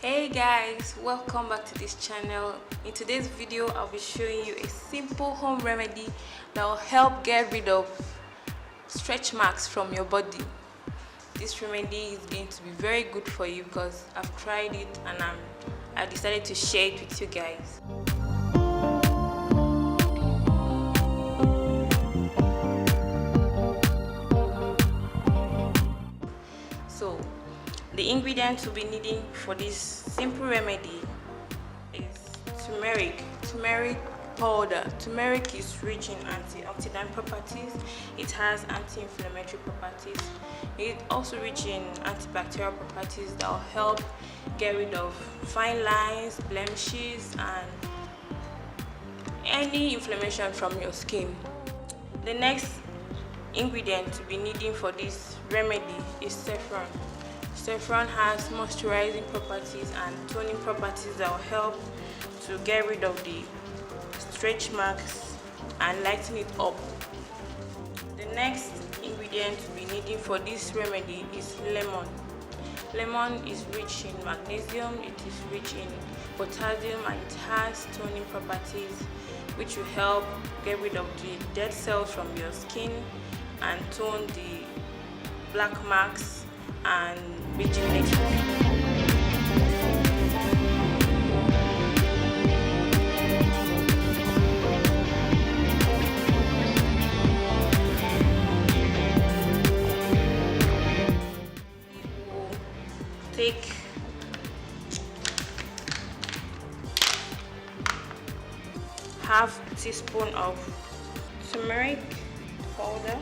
Hey guys, welcome back to this channel. In today's video I'll be showing you a simple home remedy that will help get rid of stretch marks from your body. This remedy is going to be very good for you because I've tried it and I decided to share it with you guys. So the ingredients we'll be needing for this simple remedy is turmeric powder. Turmeric is rich in antioxidant properties. It has anti-inflammatory properties. It's also rich in antibacterial properties that will help get rid of fine lines, blemishes, and any inflammation from your skin. The next ingredient to be needing for this remedy is saffron. Saffron has moisturizing properties and toning properties that will help to get rid of the stretch marks and lighten it up. The next ingredient to be needing for this remedy is lemon. Lemon is rich in magnesium, it is rich in potassium, and it has toning properties which will help get rid of the dead cells from your skin and tone the black marks and rejuvenate it. Take half teaspoon of turmeric powder,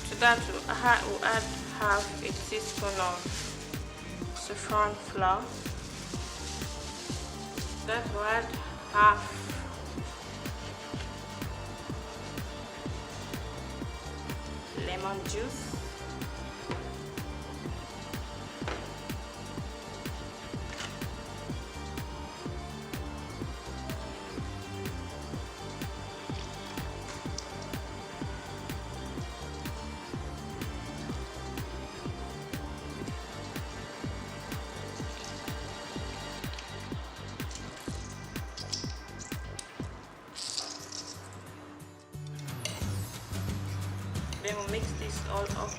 to that we'll add half a teaspoon of saffron flour. That will add half lemon juice, then we'll mix this all up.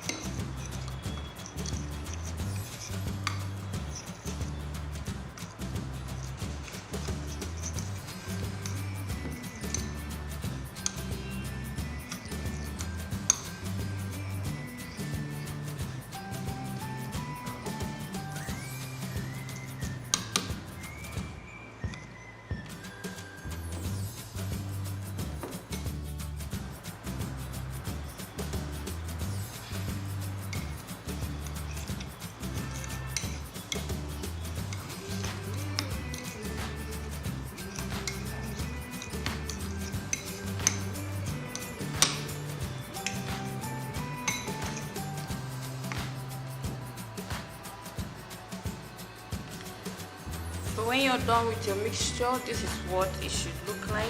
So when you're done with your mixture, this is what it should look like.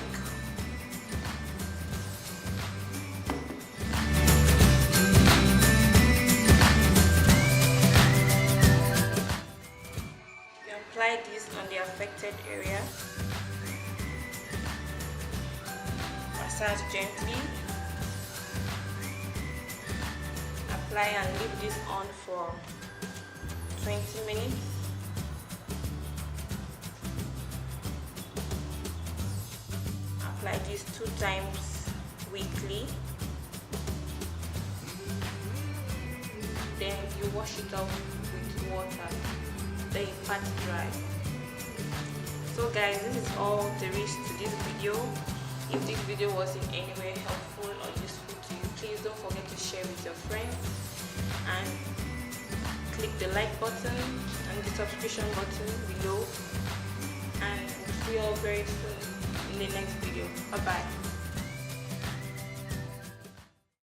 You apply this on the affected area. Massage gently. Apply and leave this on for 20 minutes. Apply this 2 times weekly. Then you wash it off with water. Then you pat it dry. So guys, this is all there is to this video. If this video was in any way helpful or useful to you, please don't forget to share with your friends and click the like button and the subscription button below, and we'll see you all very soon in the next video. Bye bye.